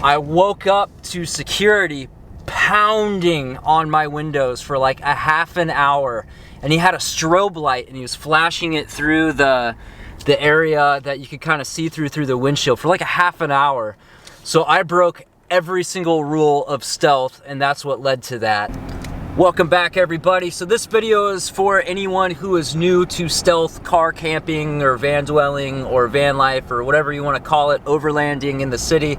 I woke up to security pounding on my windows for like a half an hour, and he had a strobe light and he was flashing it through the area that you could kind of see through the windshield for like a half an hour. So I broke every single rule of stealth, and that's what led to that. Welcome back, everybody. So this video is for anyone who is new to stealth car camping or van dwelling or van life or whatever you want to call it, overlanding in the city,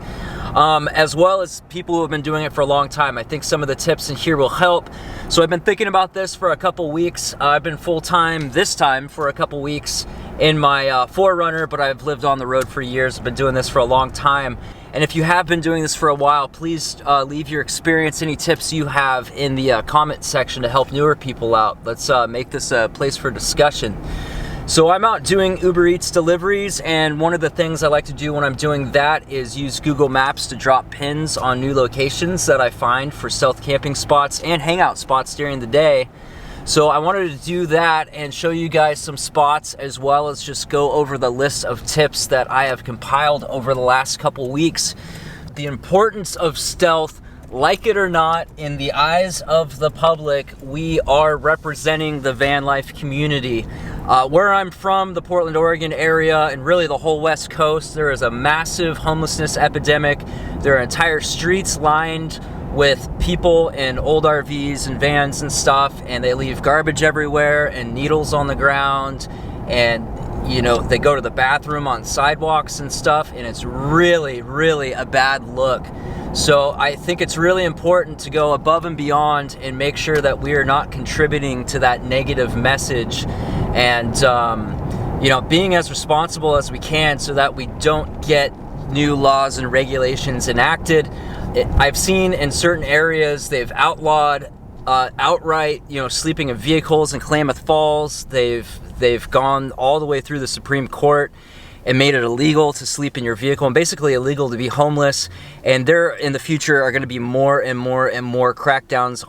as well as people who have been doing it for a long time. I think some of the tips in here will help. So I've been thinking about this for a couple weeks. I've been full-time this time for a couple weeks in my 4Runner, but I've lived on the road for years. I've been doing this for a long time. And if you have been doing this for a while, please leave your experience, any tips you have in the comment section to help newer people out. Let's make this a place for discussion. So I'm out doing Uber Eats deliveries, and one of the things I like to do when I'm doing that is use Google Maps to drop pins on new locations that I find for stealth camping spots and hangout spots during the day. So I wanted to do that and show you guys some spots, as well as just go over the list of tips that I have compiled over the last couple weeks. The importance of stealth, like it or not, in the eyes of the public, we are representing the van life community. Where I'm from, the Portland, Oregon area, and really the whole West Coast, there is a massive homelessness epidemic. There are entire streets lined with people in old RVs and vans and stuff, and they leave garbage everywhere and needles on the ground, and you know, they go to the bathroom on sidewalks and stuff, and it's really, really a bad look. So I think it's really important to go above and beyond and make sure that we are not contributing to that negative message, and you know, being as responsible as we can so that we don't get new laws and regulations enacted. I've seen in certain areas they've outlawed outright, you know, sleeping in vehicles in Klamath Falls. They've gone all the way through the Supreme Court and made it illegal to sleep in your vehicle, and basically illegal to be homeless. And there in the future are going to be more and more and more crackdowns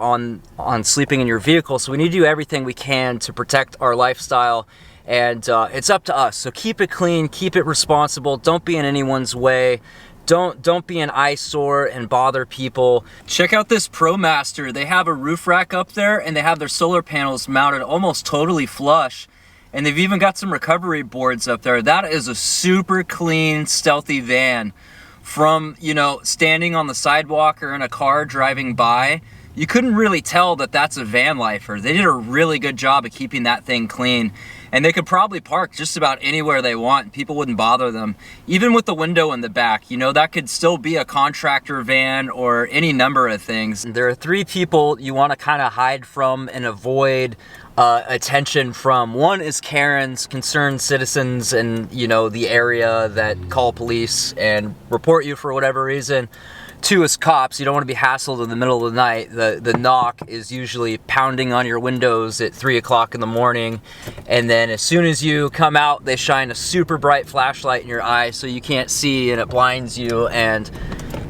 on sleeping in your vehicle. So we need to do everything we can to protect our lifestyle, and it's up to us. So keep it clean, keep it responsible, don't be in anyone's way. Don't be an eyesore and bother people. Check out this ProMaster. They have a roof rack up there, and they have their solar panels mounted almost totally flush. And they've even got some recovery boards up there. That is a super clean, stealthy van. From, you know, standing on the sidewalk or in a car driving by, you couldn't really tell that that's a van lifer. They did a really good job of keeping that thing clean. And they could probably park just about anywhere they want. People wouldn't bother them. Even with the window in the back, you know, that could still be a contractor van or any number of things. There are three people you want to kind of hide from and avoid attention from. One is Karens, concerned citizens in, you know, the area that call police and report you for whatever reason. Two is cops. You don't want to be hassled in the middle of the night. The knock is usually pounding on your windows at 3 o'clock in the morning, and then as soon as you come out, they shine a super bright flashlight in your eye so you can't see, and it blinds you. And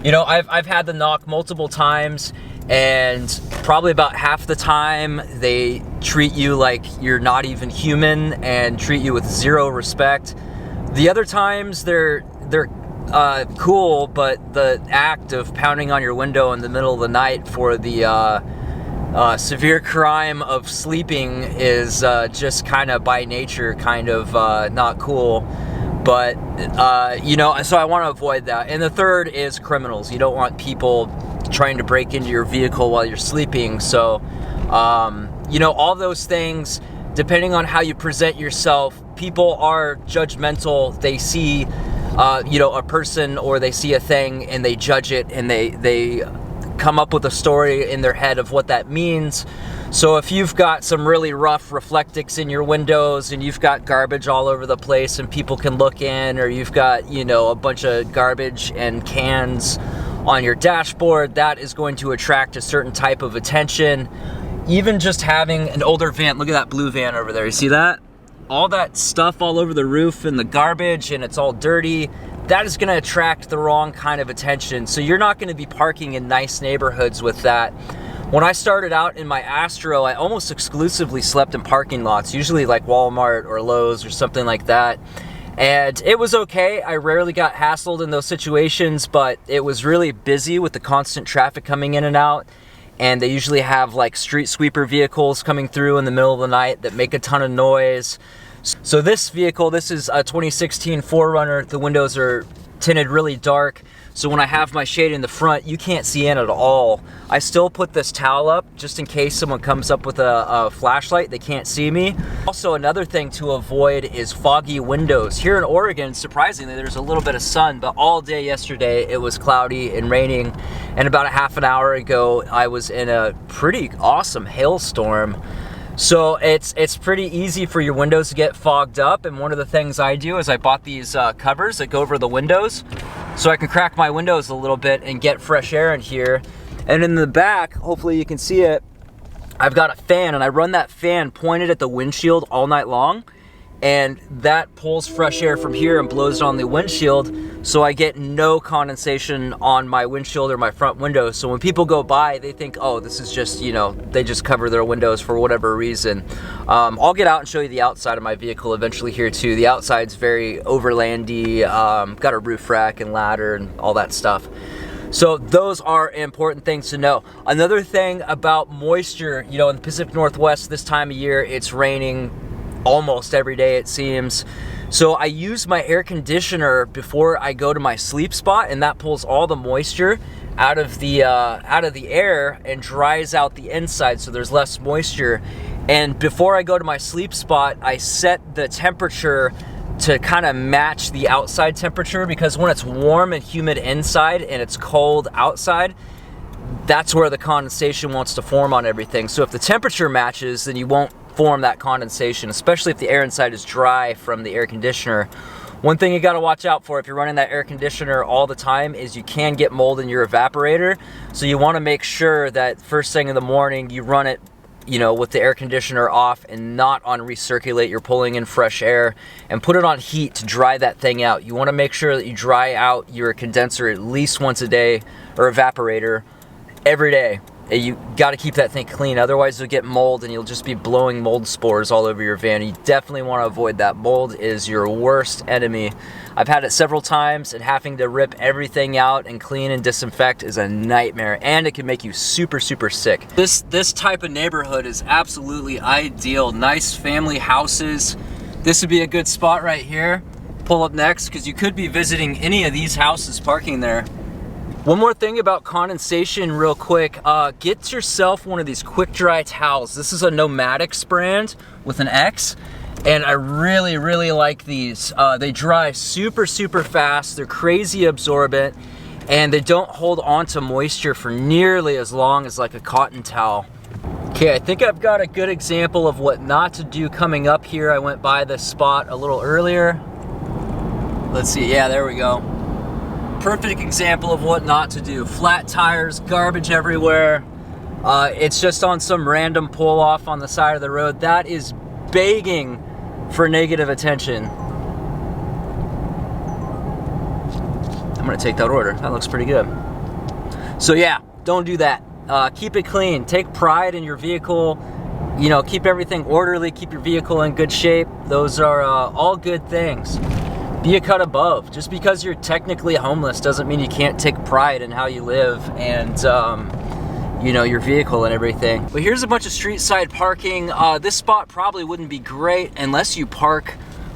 you know, I've had the knock multiple times, and probably about half the time they treat you like you're not even human and treat you with zero respect. The other times they're cool, but the act of pounding on your window in the middle of the night for the severe crime of sleeping is just kind of by nature kind of not cool. But you know, so I want to avoid that. And the third is criminals. You don't want people trying to break into your vehicle while you're sleeping. So you know, all those things, depending on how you present yourself, people are judgmental. They see you know, a person, or they see a thing and they judge it, and they come up with a story in their head of what that means. So if you've got some really rough reflectix in your windows, and you've got garbage all over the place and people can look in, or you've got, you know, a bunch of garbage and cans on your dashboard, that is going to attract a certain type of attention. Even just having an older van, look at that blue van over there, you see that? All that stuff all over the roof and the garbage, and it's all dirty, that is going to attract the wrong kind of attention. So you're not going to be parking in nice neighborhoods with that. When I started out in my Astro, I almost exclusively slept in parking lots, usually like Walmart or Lowe's or something like that. And it was okay. I rarely got hassled in those situations, but it was really busy with the constant traffic coming in and out. And they usually have like street sweeper vehicles coming through in the middle of the night that make a ton of noise. So this vehicle, this is a 2016 4Runner. The windows are tinted really dark, so when I have my shade in the front, you can't see in at all. I still put this towel up just in case someone comes up with a flashlight, they can't see me. Also, another thing to avoid is foggy windows. Here in Oregon, surprisingly, there's a little bit of sun, but all day yesterday it was cloudy and raining, and about a half an hour ago I was in a pretty awesome hailstorm. So it's pretty easy for your windows to get fogged up, and one of the things I do is I bought these covers that go over the windows so I can crack my windows a little bit and get fresh air in here. And in the back, hopefully you can see it, I've got a fan, and I run that fan pointed at the windshield all night long, and that pulls fresh air from here and blows it on the windshield, so I get no condensation on my windshield or my front window. So when people go by, they think, oh, this is just, you know, they just cover their windows for whatever reason. I'll get out and show you the outside of my vehicle eventually here too. The outside's very overlandy, got a roof rack and ladder and all that stuff. So those are important things to know. Another thing about moisture, you know, in the Pacific Northwest this time of year, it's raining almost every day, it seems. So I use my air conditioner before I go to my sleep spot, and that pulls all the moisture out of the air and dries out the inside, so there's less moisture. And before I go to my sleep spot, I set the temperature to kind of match the outside temperature, because when it's warm and humid inside and it's cold outside, that's where the condensation wants to form on everything. So if the temperature matches, then you won't form that condensation, especially if the air inside is dry from the air conditioner. One thing you got to watch out for if you're running that air conditioner all the time is you can get mold in your evaporator. So you want to make sure that first thing in the morning you run it, you know, with the air conditioner off and not on recirculate. You're pulling in fresh air, and put it on heat to dry that thing out. You want to make sure that you dry out your condenser at least once a day, or evaporator every day. You got to keep that thing clean, otherwise you'll get mold and you'll just be blowing mold spores all over your van. You definitely want to avoid that. Mold is your worst enemy. I've had it several times, and having to rip everything out and clean and disinfect is a nightmare, and it can make you super sick. This type of neighborhood is absolutely ideal. Nice family houses. This would be a good spot right here. Pull up next, because you could be visiting any of these houses parking there. One more thing about condensation real quick, get yourself one of these quick dry towels. This is a Nomadix brand with an X, and I really like these. They dry super fast, they're crazy absorbent, and they don't hold on to moisture for nearly as long as like a cotton towel. Okay, I think I've got a good example of what not to do coming up here. I went by this spot a little earlier. Let's see, yeah, there we go. Perfect example of what not to do. Flat tires, garbage everywhere. It's just on some random pull off on the side of the road. That is begging for negative attention. I'm gonna take that order. That looks pretty good. So yeah, don't do that. Keep it clean. Take pride in your vehicle. You know, keep everything orderly. Keep your vehicle in good shape. Those are all good things. Be a cut above. Just because you're technically homeless doesn't mean you can't take pride in how you live and you know, your vehicle and everything. But here's a bunch of street side parking. This spot probably wouldn't be great unless you park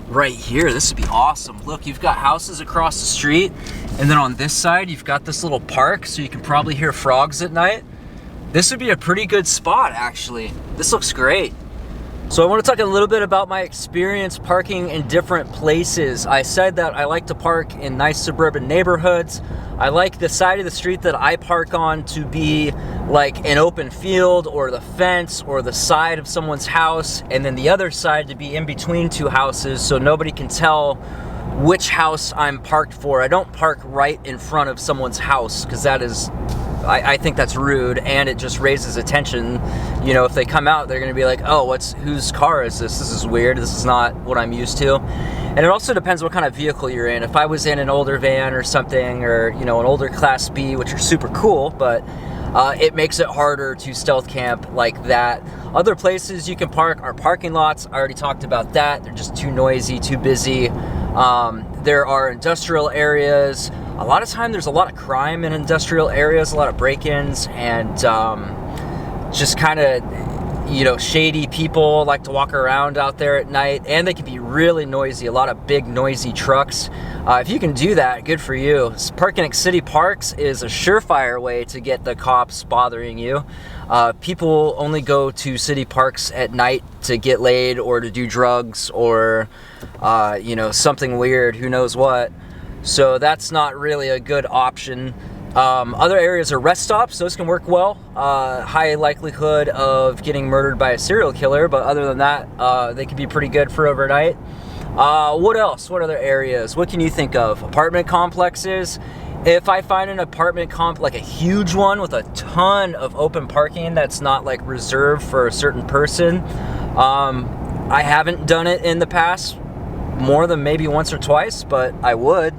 right here. This would be awesome. Look, you've got houses across the street, and then on this side you've got this little park, so you can probably hear frogs at night. This would be a pretty good spot, actually. This looks great. So I want to talk a little bit about my experience parking in different places. I said that I like to park in nice suburban neighborhoods. I like the side of the street that I park on to be like an open field, or the fence, or the side of someone's house, and then the other side to be in between two houses so nobody can tell which house I'm parked for. I don't park right in front of someone's house, because that is, I think that's rude, and it just raises attention. You know, if they come out, they're gonna be like, oh, whose car is this? This is weird. This is not what I'm used to. And it also depends what kind of vehicle you're in. If I was in an older van or something, or, you know, an older Class B, which are super cool, but it makes it harder to stealth camp like that. Other places you can park are parking lots. I already talked about that. They're just too noisy, too busy. There are industrial areas. A lot of time there's a lot of crime in industrial areas, a lot of break-ins, and just kind of, you know, shady people like to walk around out there at night, and they can be really noisy, a lot of big noisy trucks. If you can do that, good for you. Parking at city parks is a surefire way to get the cops bothering you. People only go to city parks at night to get laid or to do drugs or you know, something weird, who knows what. So that's not really a good option. Other areas are rest stops. Those can work well. High likelihood of getting murdered by a serial killer, but other than that, they can be pretty good for overnight. What else? What other areas? What can you think of? Apartment complexes. If I find an apartment like a huge one with a ton of open parking that's not like reserved for a certain person, I haven't done it in the past more than maybe once or twice, but I would.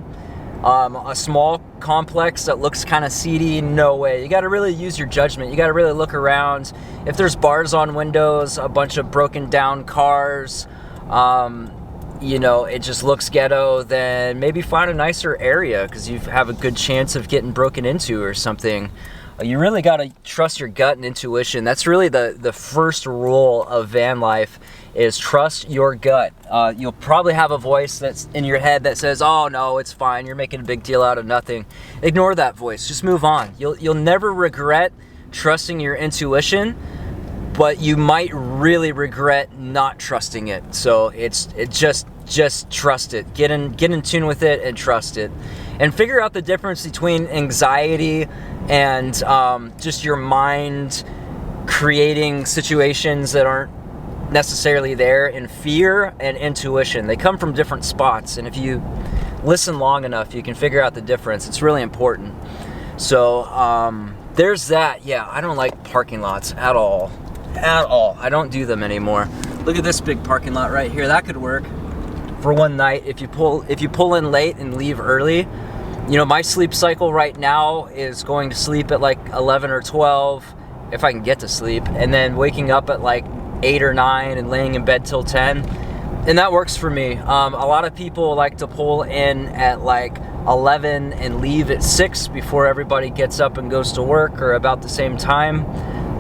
A small complex that looks kind of seedy, no way. You got to really use your judgment. You got to really look around. If there's bars on windows, a bunch of broken down cars, you know, it just looks ghetto, then maybe find a nicer area because you have a good chance of getting broken into or something. You really got to trust your gut and intuition. That's really the first rule of van life, is trust your gut. You'll probably have a voice that's in your head that says, oh no, it's fine, you're making a big deal out of nothing. Ignore that voice, just move on. You'll never regret trusting your intuition, but you might really regret not trusting it. So just trust it. Get in tune with it and trust it. And figure out the difference between anxiety and just your mind creating situations that aren't necessarily there, and fear and intuition. They come from different spots, and if you listen long enough, you can figure out the difference. It's really important. So there's that. Yeah, I don't like parking lots at all. At all. I don't do them anymore. Look at this big parking lot right here. That could work for one night if you pull in late and leave early. You know, my sleep cycle right now is going to sleep at like 11 or 12 if I can get to sleep, and then waking up at like 8 or 9 and laying in bed till 10, and that works for me. A lot of people like to pull in at like 11 and leave at 6 before everybody gets up and goes to work, or about the same time.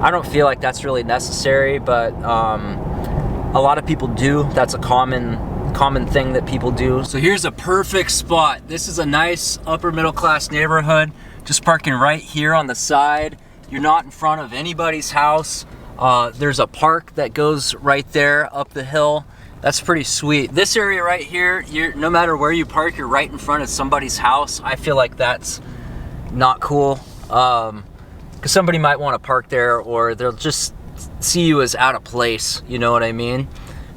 I don't feel like that's really necessary, but a lot of people do. That's a common thing that people do. So here's a perfect spot. This is a nice upper middle class neighborhood, just parking right here on the side. You're not in front of anybody's house. There's a park that goes right there up the hill. That's pretty sweet. This area right here, no matter where you park, you're right in front of somebody's house. I feel like that's not cool, because somebody might want to park there, or they'll just see you as out of place, you know what I mean?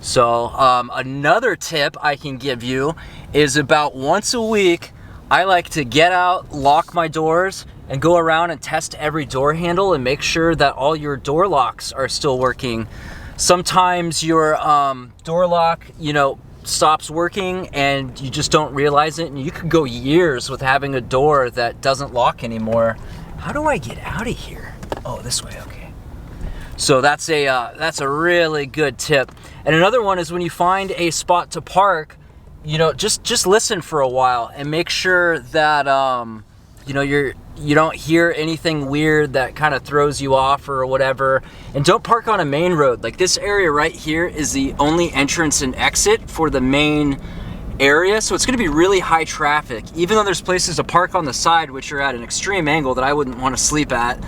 So another tip I can give you is, about once a week, I like to get out, lock my doors, and go around and test every door handle and make sure that all your door locks are still working. Sometimes your door lock, you know, stops working and you just don't realize it, and you could go years with having a door that doesn't lock anymore. How do I get out of here? Oh, this way, okay. So that's a really good tip. And another one is, when you find a spot to park, you know, just listen for a while and make sure that you know, you don't hear anything weird that kind of throws you off or whatever. And don't park on a main road. Like, this area right here is the only entrance and exit for the main area, so it's going to be really high traffic. Even though there's places to park on the side, which are at an extreme angle that I wouldn't want to sleep at,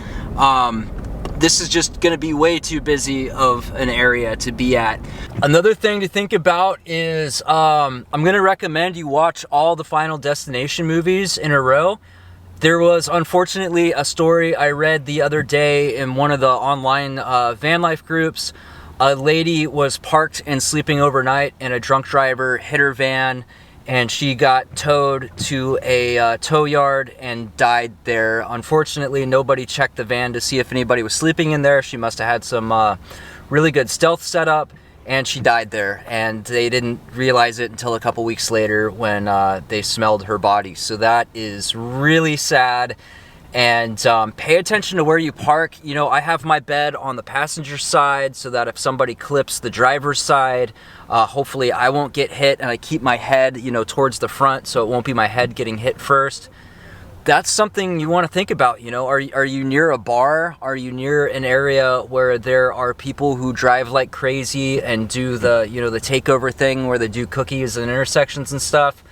this is just going to be way too busy of an area to be at. Another thing to think about is, I'm going to recommend you watch all the Final Destination movies in a row. There was unfortunately a story I read the other day in one of the online van life groups. A lady was parked and sleeping overnight, and a drunk driver hit her van, and she got towed to a tow yard and died there. Unfortunately, nobody checked the van to see if anybody was sleeping in there. She must have had some really good stealth setup, and she died there. And they didn't realize it until a couple weeks later when they smelled her body. So that is really sad. And pay attention to where you park. You know, I have my bed on the passenger side so that if somebody clips the driver's side, hopefully I won't get hit, and I keep my head, you know, towards the front so it won't be my head getting hit first. That's something you want to think about. You know, are you near a bar? Are you near an area where there are people who drive like crazy and do the, you know, the takeover thing where they do cookies and intersections and stuff?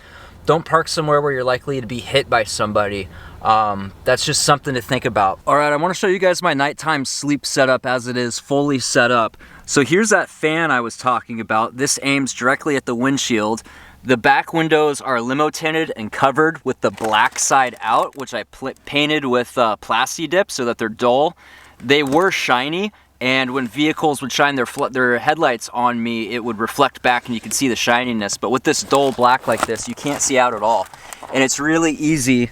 Don't park somewhere where you're likely to be hit by somebody. That's just something to think about. All right, I want to show you guys my nighttime sleep setup as it is fully set up. So here's that fan I was talking about. This aims directly at the windshield. The back windows are limo tinted and covered with the black side out, which I painted with Plasti Dip so that they're dull. They were shiny, and when vehicles would shine their headlights on me, it would reflect back and you could see the shininess. But with this dull black like this, you can't see out at all. And it's really easy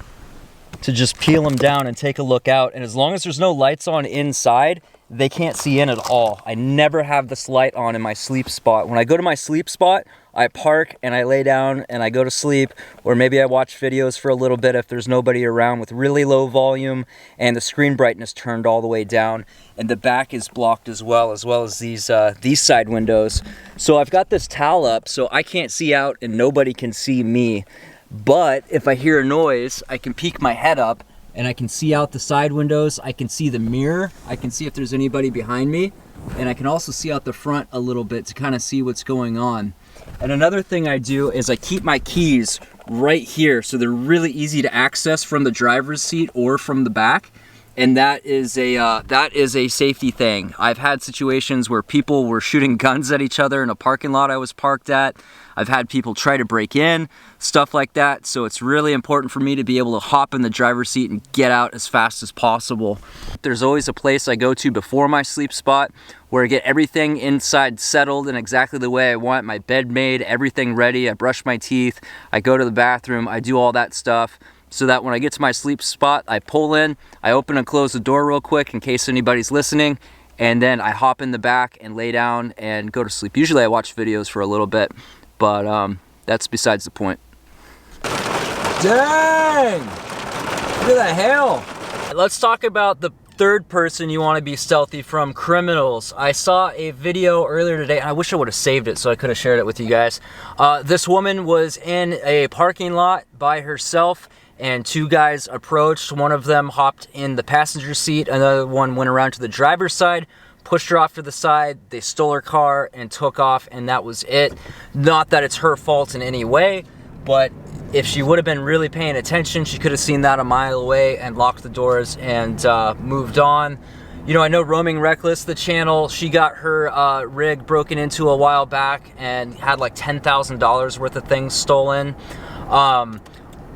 to just peel them down and take a look out. And as long as there's no lights on inside, they can't see in at all. I never have this light on in my sleep spot. When I go to my sleep spot, I park and I lay down and I go to sleep, or maybe I watch videos for a little bit if there's nobody around, with really low volume and the screen brightness turned all the way down. And the back is blocked as well as these side windows. So I've got this towel up so I can't see out and nobody can see me. But if I hear a noise, I can peek my head up and I can see out the side windows. I can see the mirror. I can see if there's anybody behind me. And I can also see out the front a little bit to kind of see what's going on. And another thing I do is I keep my keys right here so they're really easy to access from the driver's seat or from the back. And that is a safety thing. I've had situations where people were shooting guns at each other in a parking lot I was parked at. I've had people try to break in, stuff like that. So it's really important for me to be able to hop in the driver's seat and get out as fast as possible. There's always a place I go to before my sleep spot where I get everything inside settled in exactly the way I want, my bed made, everything ready. I brush my teeth, I go to the bathroom, I do all that stuff, so that when I get to my sleep spot, I pull in, I open and close the door real quick in case anybody's listening, and then I hop in the back and lay down and go to sleep. Usually I watch videos for a little bit, but that's besides the point. Dang! Look at that hail! Let's talk about the third person you want to be stealthy from: criminals. I saw a video earlier today, and I wish I would have saved it so I could have shared it with you guys. This woman was in a parking lot by herself, and two guys approached. One of them hopped in the passenger seat, another one went around to the driver's side, pushed her off to the side, they stole her car and took off, and that was it. Not that it's her fault in any way, but if she would have been really paying attention, she could have seen that a mile away and locked the doors and moved on. You know, I know Roaming Reckless, the channel, she got her rig broken into a while back and had like $10,000 worth of things stolen.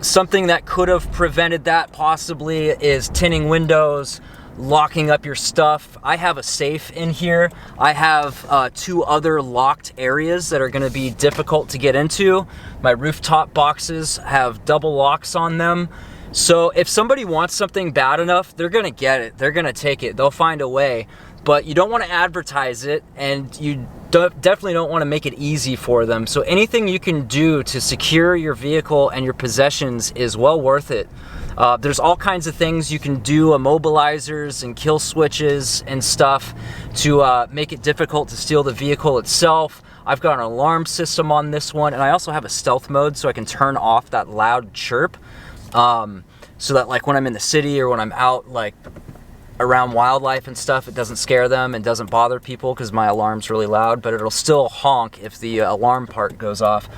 Something that could have prevented that possibly is tinning windows, locking up your stuff. I have a safe in here. I have two other locked areas that are going to be difficult to get into. My rooftop boxes have double locks on them. So if somebody wants something bad enough, they're going to get it. They're going to take it. They'll find a way. But you don't want to advertise it, and you definitely don't want to make it easy for them. So anything you can do to secure your vehicle and your possessions is well worth it. There's all kinds of things you can do, immobilizers and kill switches and stuff to make it difficult to steal the vehicle itself. I've got an alarm system on this one, and I also have a stealth mode so I can turn off that loud chirp, so that like when I'm in the city or when I'm out like around wildlife and stuff, it doesn't scare them and doesn't bother people because my alarm's really loud, but it'll still honk if the alarm part goes off.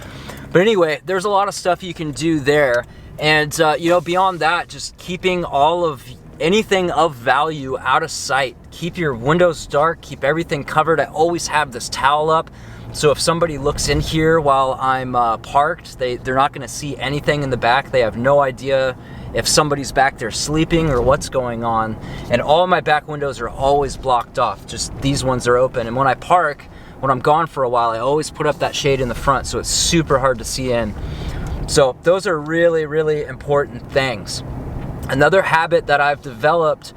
But anyway, there's a lot of stuff you can do there. And you know, beyond that, just keeping all of anything of value out of sight. Keep your windows dark, keep everything covered. I always have this towel up, so if somebody looks in here while I'm parked, they're not gonna see anything in the back. They have no idea if somebody's back there sleeping or what's going on. And all my back windows are always blocked off. Just these ones are open. And when I park, when I'm gone for a while, I always put up that shade in the front so it's super hard to see in. So those are really, really important things. Another habit that I've developed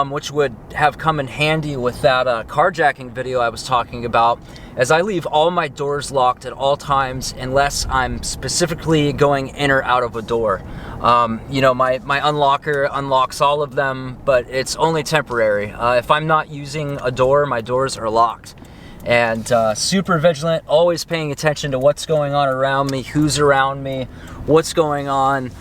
which would have come in handy with that carjacking video I was talking about, as I leave all my doors locked at all times unless I'm specifically going in or out of a door. You know, my unlocker unlocks all of them, but it's only temporary. If I'm not using a door, my doors are locked. And super vigilant, always paying attention to what's going on around me, who's around me, what's going on.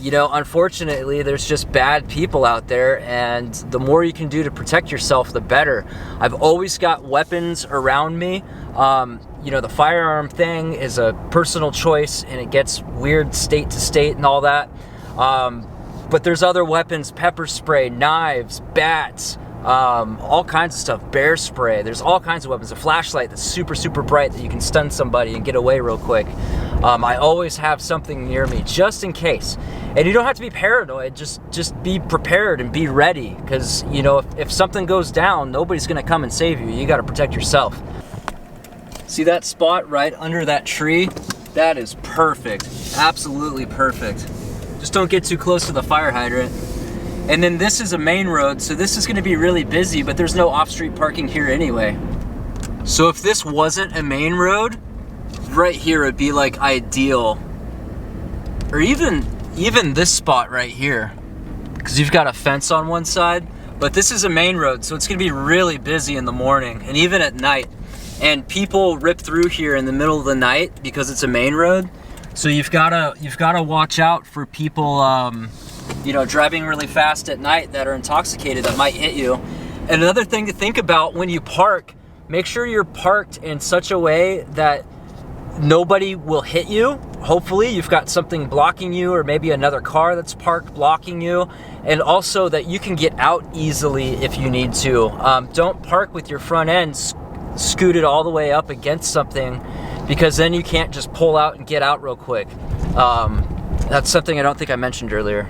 You know, unfortunately, there's just bad people out there, and the more you can do to protect yourself, the better. I've always got weapons around me. You know, the firearm thing is a personal choice, and it gets weird state to state and all that. But there's other weapons, pepper spray, knives, bats, all kinds of stuff, bear spray. There's all kinds of weapons. A flashlight that's super, super bright that you can stun somebody and get away real quick. I always have something near me just in case. And you don't have to be paranoid, just be prepared and be ready, because, you know, if something goes down, nobody's gonna come and save you. You gotta protect yourself. See that spot right under that tree? That is perfect, absolutely perfect. Just don't get too close to the fire hydrant. And then this is a main road, so this is gonna be really busy, but there's no off-street parking here anyway. So if this wasn't a main road, right here would be like ideal. Or even this spot right here, because you've got a fence on one side, but this is a main road, so it's gonna be really busy in the morning and even at night. And people rip through here in the middle of the night because it's a main road. So you've gotta watch out for people, you know, driving really fast at night that are intoxicated that might hit you. And another thing to think about when you park, make sure you're parked in such a way that nobody will hit you. Hopefully you've got something blocking you, or maybe another car that's parked blocking you, and also that you can get out easily if you need to. Don't park with your front end scooted all the way up against something, because then you can't just pull out and get out real quick. That's something I don't think I mentioned earlier.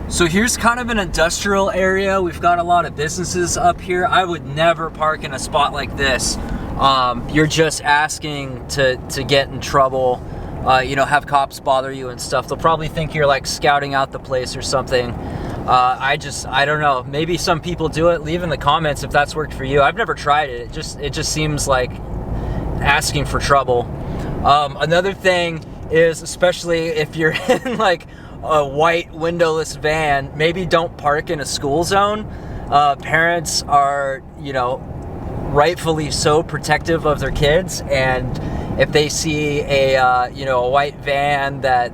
So here's kind of an industrial area. We've got a lot of businesses up here. I would never park in a spot like this. You're just asking to get in trouble, you know, have cops bother you and stuff. They'll probably think you're like scouting out the place or something. I don't know. Maybe some people do it. Leave in the comments if that's worked for you. I've never tried it. It just seems like asking for trouble. Another thing is, especially if you're in like a white windowless van, maybe don't park in a school zone. Parents are, you know, rightfully so protective of their kids, and if they see a you know, a white van that,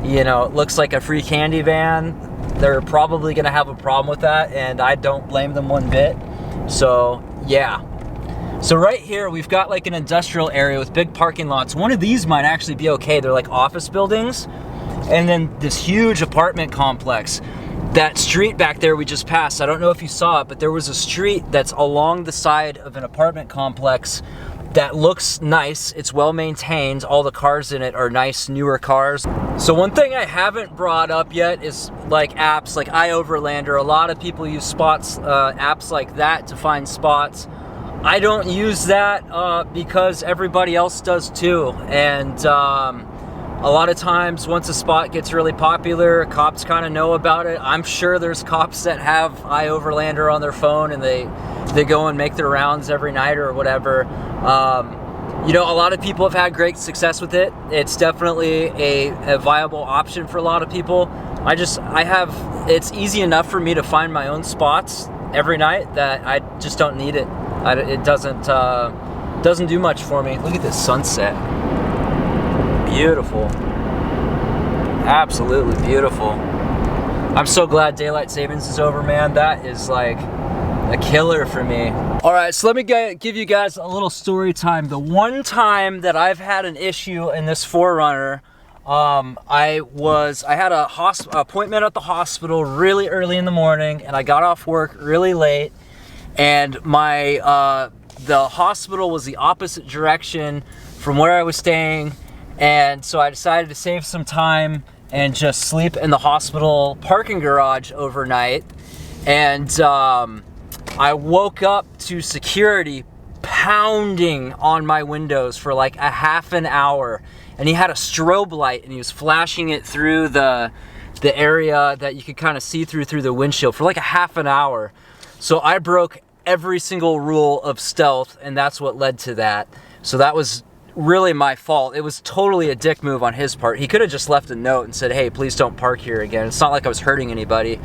you know, looks like a free candy van, they're probably gonna have a problem with that, and I don't blame them one bit. So yeah. So right here we've got like an industrial area with big parking lots. One of these might actually be okay. They're like office buildings, and then this huge apartment complex. That street back there we just passed, I don't know if you saw it, but there was a street that's along the side of an apartment complex that looks nice. It's well maintained. All the cars in it are nice, newer cars. So one thing I haven't brought up yet is like apps like iOverlander. A lot of people use spots, apps like that to find spots. I don't use that because everybody else does too. And a lot of times once a spot gets really popular, cops kind of know about it. I'm sure there's cops that have iOverlander on their phone, and they go and make their rounds every night or whatever. You know, a lot of people have had great success with it. It's definitely a viable option for a lot of people. It's easy enough for me to find my own spots every night that I just don't need it. It doesn't do much for me. Look at this sunset. Beautiful. Absolutely beautiful. I'm so glad daylight savings is over, man. That is like a killer for me. All right, so let me give you guys a little story time. The one time that I've had an issue in this 4Runner, I had a appointment at the hospital really early in the morning, and I got off work really late, and the hospital was the opposite direction from where I was staying. And so I decided to save some time and just sleep in the hospital parking garage overnight. And I woke up to security pounding on my windows for like a half an hour. And he had a strobe light, and he was flashing it through the the area that you could kind of see through the windshield for like a half an hour. So I broke every single rule of stealth, and that's what led to that. So that was really my fault. It was totally a dick move on his part. He could have just left a note and said, hey, please don't park here again. It's not like I was hurting anybody,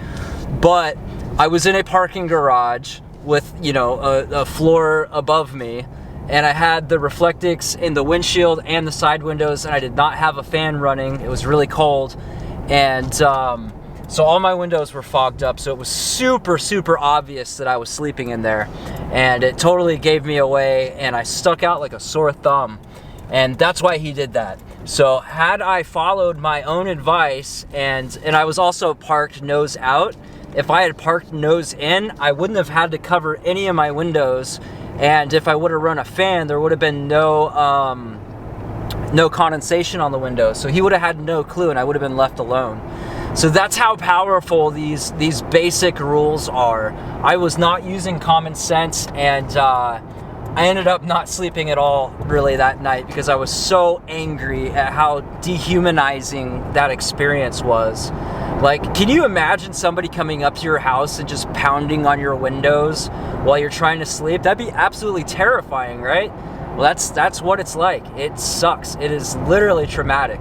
but I was in a parking garage with, you know, a floor above me, and I had the Reflectix in the windshield and the side windows, and I did not have a fan running. It was really cold, and so all my windows were fogged up, so it was super, super obvious that I was sleeping in there, and it totally gave me away, and I stuck out like a sore thumb. And that's why he did that. So had I followed my own advice, and I was also parked nose out, if I had parked nose in, I wouldn't have had to cover any of my windows. And if I would have run a fan, there would have been no condensation on the windows. So he would have had no clue, and I would have been left alone. So that's how powerful these basic rules are. I was not using common sense, and I ended up not sleeping at all really that night because I was so angry at how dehumanizing that experience was. Like, can you imagine somebody coming up to your house and just pounding on your windows while you're trying to sleep? That'd be absolutely terrifying, right? Well, that's what it's like. It sucks. It is literally traumatic.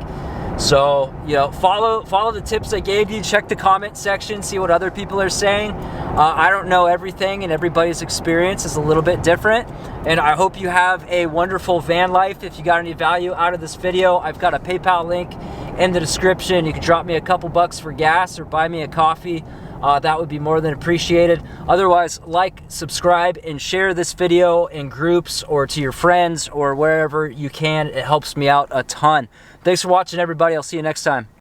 So, you know, follow the tips I gave you. Check the comment section, see what other people are saying. I don't know everything, and everybody's experience is a little bit different. And I hope you have a wonderful van life. If you got any value out of this video, I've got a PayPal link in the description. You can drop me a couple bucks for gas or buy me a coffee. That would be more than appreciated. Otherwise, like, subscribe, and share this video in groups or to your friends or wherever you can. It helps me out a ton. Thanks for watching, everybody. I'll see you next time.